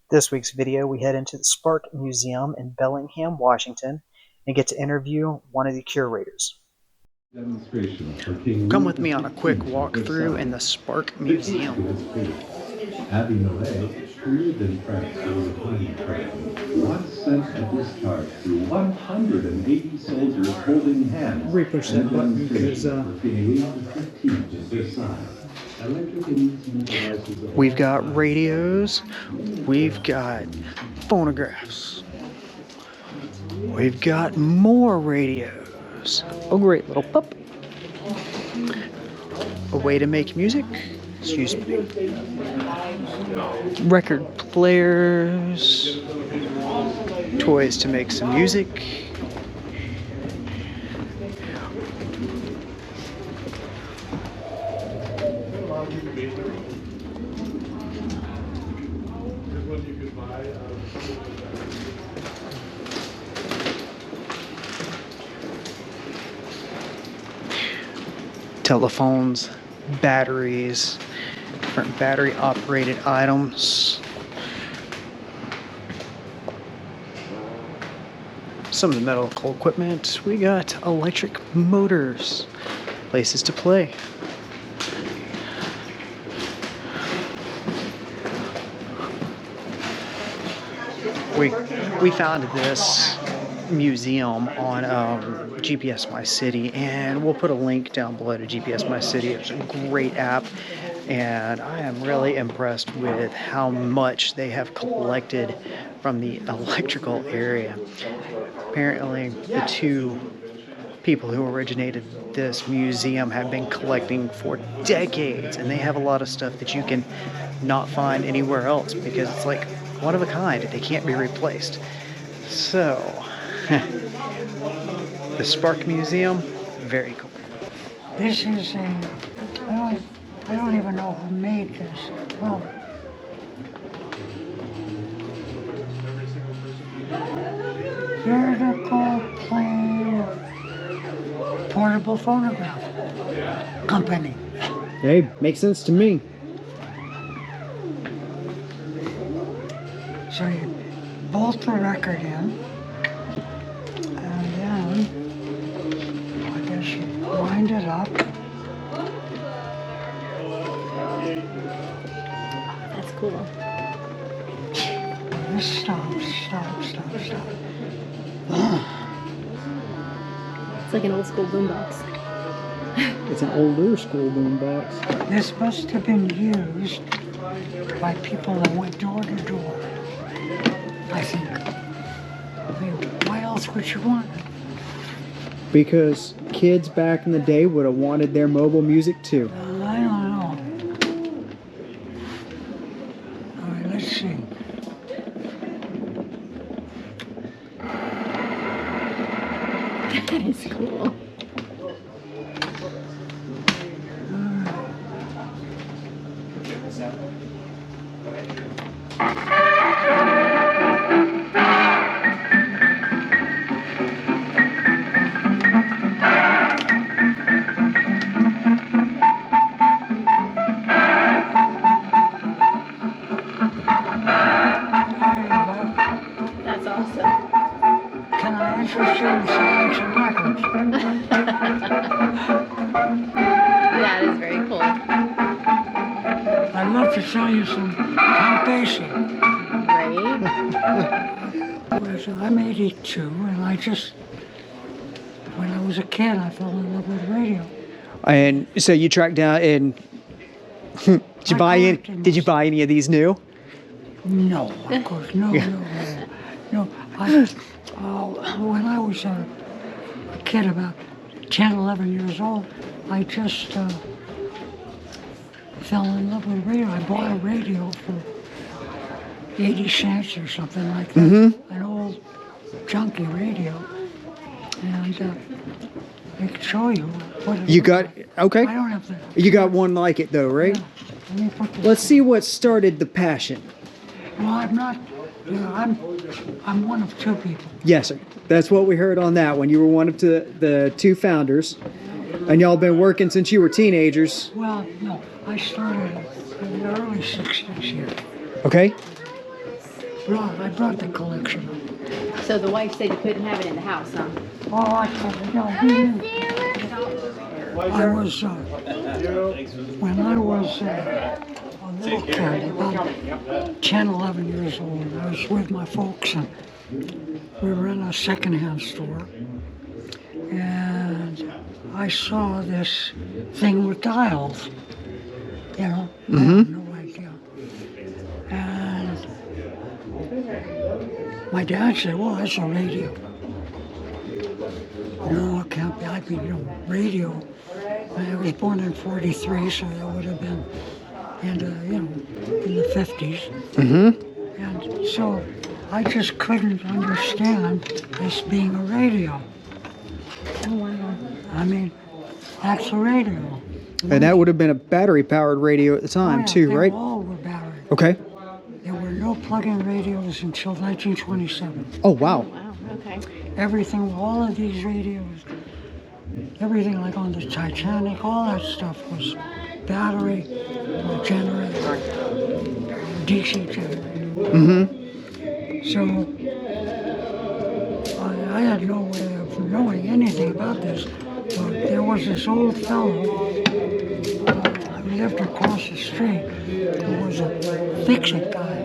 This week's video, we head into the Spark Museum in Bellingham, Washington, and get to interview one of the curators. Come with me on a quick walkthrough in the Spark Museum. Repush that button because we've got radios, we've got phonographs, we've got more radios. Oh, great little pup. A way to make music. Excuse me. Record players. Toys to make some music. Telephones, batteries, different battery operated items. Some of the medical equipment. We got electric motors, places to play. We found this museum on GPSMyCity, and we'll put a link down below to GPSMyCity. It's a great app, and I am really impressed with how much they have collected from the electrical area. Apparently, the two people who originated this museum have been collecting for decades, and they have a lot of stuff that you can not find anywhere else because it's like one of a kind. They can't be replaced. So the Spark Museum, very cool. This is I don't even know who made this. Well, vertical plane portable phonograph company. Hey, makes sense to me. So you bolt the record in, and then I guess you wind it up. That's cool. This stop. It's like an old school boombox. It's an older school boombox. This must have been used by people that went door to door, I think. I mean, why else would you want it? Because kids back in the day would have wanted their mobile music too. I don't know. All right, let's see. That is cool. That's awesome. Can I interest you in selling some records? That is very cool. I'd love to sell you some Count Basie. Right? I'm 82, and when I was a kid, I fell in love with radio. And so you tracked down and did you buy any of these new? No, of course, no. When I was a kid, about 10, 11 years old, I just fell in love with radio. I bought a radio for 80 cents or something like that. Mm-hmm. An old junky radio. And I can show you what it You looks got, like. okay. I don't have the... You got one like it though, right? Yeah. Let me put this... Let's see what started the passion. Well, I'm not... I'm one of two people. Yes, sir. That's what we heard on that one. You were one of the two founders. And y'all been working since you were teenagers. Well, no, I started in the early 60s here. Okay. I brought the collection. So the wife said you couldn't have it in the house, huh? Oh, I couldn't. No, I was, when I was a little kid, about 10, 11 years old, I was with my folks and we were in a secondhand store. And I saw this thing with dials, you know, I had no idea. And my dad said, well, that's a radio. No, it can't be. I mean, radio. I was born in 43, so that would have been in the 50s. And so I just couldn't understand this being a radio. Oh, wow. I mean, that's a radio. And that would have been a battery-powered radio at the time, too, right? They all were battery. Okay. There were no plug-in radios until 1927. Oh, wow. Wow, okay. Everything, all of these radios, everything like on the Titanic, all that stuff was battery or generator, DC generator. So I had no way of knowing anything about this, but there was this old fellow who lived across the street who was a fix-it guy.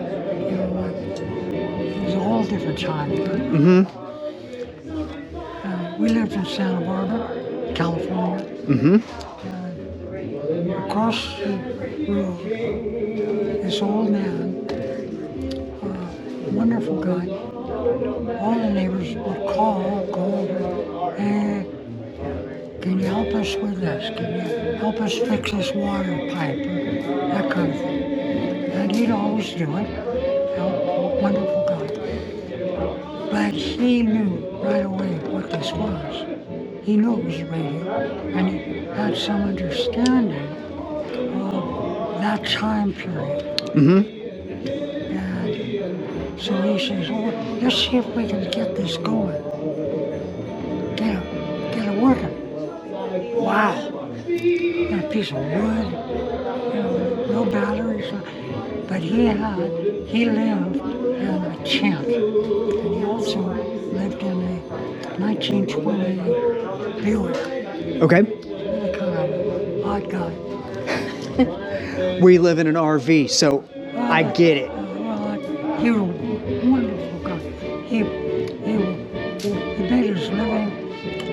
You know, like, it was a whole different time. We lived in Santa Barbara, California. Across the road, this old man, wonderful guy, all the neighbors would go over, hey, can you help us with this? Can you help us fix this water pipe? Or that kind of thing. And he'd always do it. Wonderful guy. But he knew right away what this was. He knew it was a radio, and he had some understanding of that time period. And so he says, oh, let's see if we can get this going. Get it working. Wow. And a piece of wood, no batteries. But he lived in a tent. And he also lived in a 1920 Buick. Okay. Really kind of odd guy. We live in an RV, so I get it. He was a wonderful guy. He made his living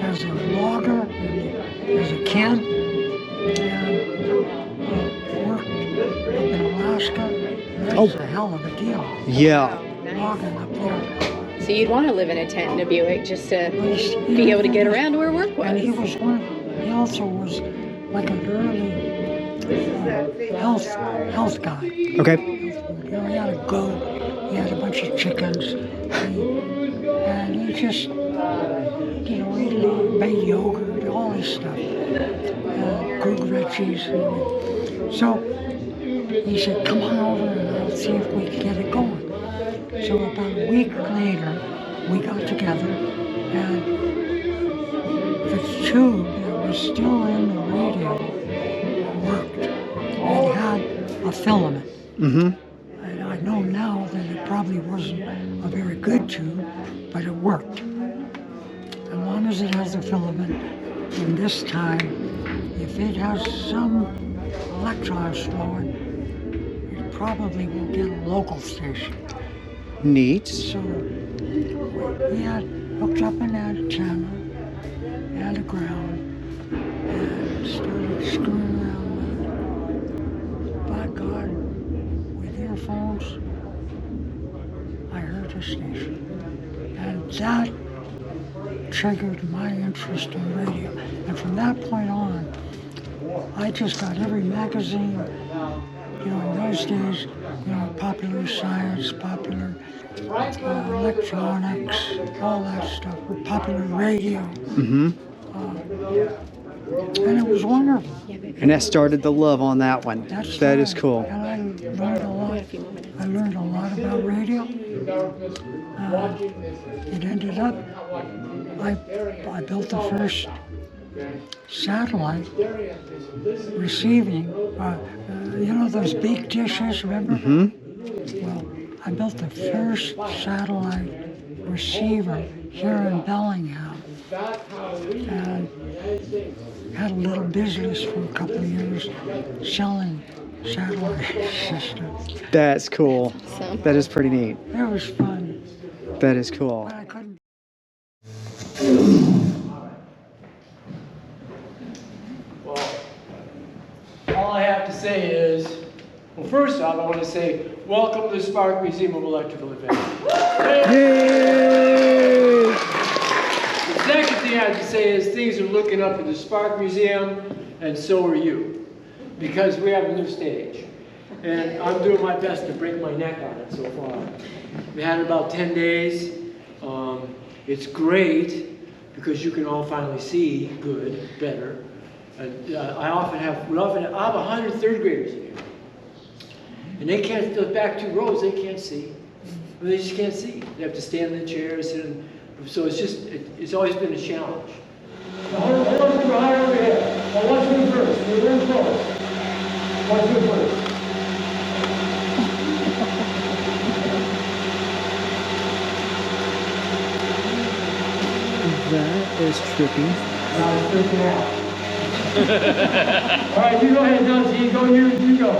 as a logger, as a kid, and worked up in Alaska. That's a hell of a deal. Yeah. Logging up there. So you'd want to live in a tent in a Buick just to be able to get around to where work was. And he also was like an early health guy. Okay. He had a goat, he had a bunch of chickens, and he just, he made yogurt, all this stuff, cooked veggies. So he said, come on over and I'll see if we can get it going. So about a week later, we got together, and the tube that was still in the radio worked. It had a filament. And I know now that it probably wasn't a very good tube, but it worked. As long as it has a filament, in this time, if it has some electrons flowing, it probably will get a local station. Neat. So we had hooked up an antenna and a ground and started screwing around with it. By God, with earphones, I heard the station. And that triggered my interest in radio. And from that point on, I just got every magazine, in those days, Popular Science, Popular Electronics, all that stuff, Popular Radio. And it was wonderful. And that started the love on that one. That is cool. And I learned a lot. I learned a lot about radio. It ended up, I built the first satellite receiving, those big dishes, remember? Well, I built the first satellite receiver here in Bellingham, and had a little business for a couple of years selling satellite systems. That's cool. Awesome. That is pretty neat. It was fun, That is cool. but I couldn't. Well, all I have to say is, well, first off, I want to say, welcome to the Spark Museum of Electrical Invention. Yay! The second thing I have to say is things are looking up at the Spark Museum, and so are you, because we have a new stage. And I'm doing my best to break my neck on it so far. We had about 10 days. It's great because you can all finally see good, better. I have 100 third graders in here. And they can't, those back 2 rows, they can't see. They just can't see. They have to stand in the chairs. So it's always been a challenge. Hold on to your higher overhead. Now watch me first. You're very close. Watch me first. That is trippy. Now it's freaking out. All right, you go ahead, Nancy. You go.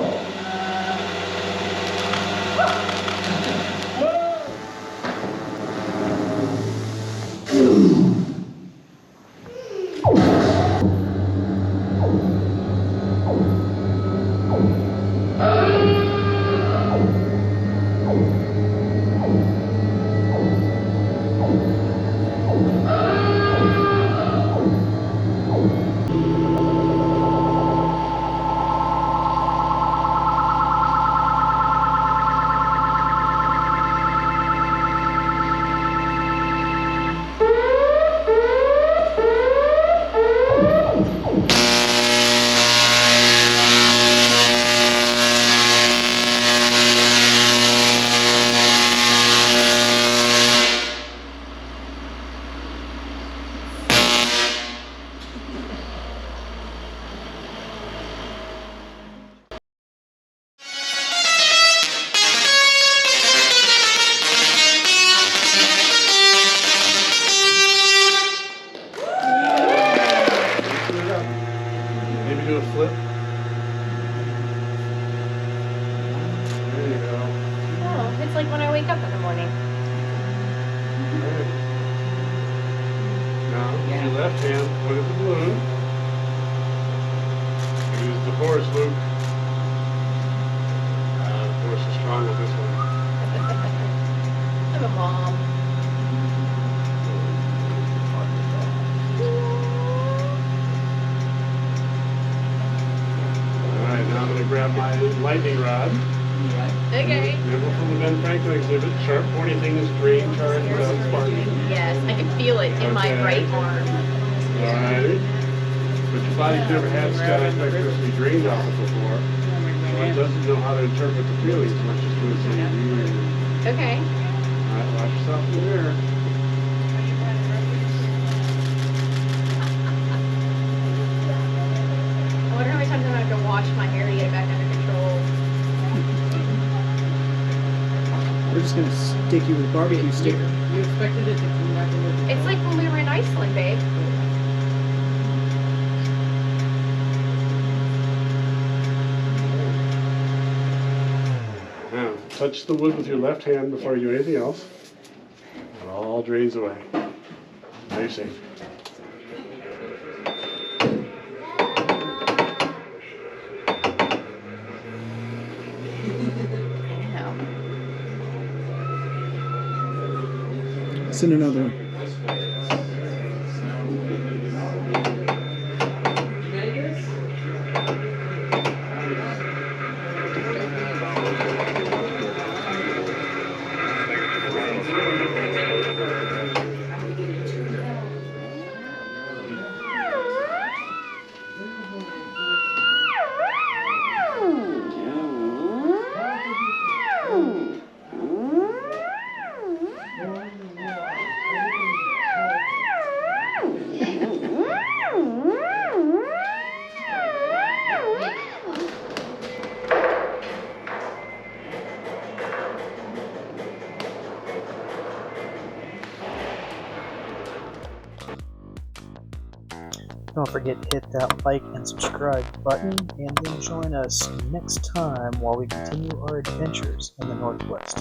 Maybe do a flip. There you go. Oh, it's like when I wake up in the morning. Now, with your left hand, point at the balloon. Use the force, Luke. The force is strong with this one. I'm a mom. Alright, now I'm going to grab my lightning rod. Okay. Remember from the Ben Franklin exhibit, sharp pointy things drain charge without sparking. Yes, I can feel it in my Okay. right arm. Alright. But your body's never had static electricity drained off it before. So it doesn't know how to interpret the feelings, so it's just going to say, Okay. Alright, watch yourself in the mirror. I wonder how many times I'm gonna have to wash my hair to get it back under control. We're just gonna stick you with a barbecue sticker. You expected it to come back a little. It's like when we were in Iceland, babe. Now, touch the wood with your left hand before you do anything else. It all drains away. Very safe. Send another one. Don't forget to hit that like and subscribe button, and then join us next time while we continue our adventures in the Northwest.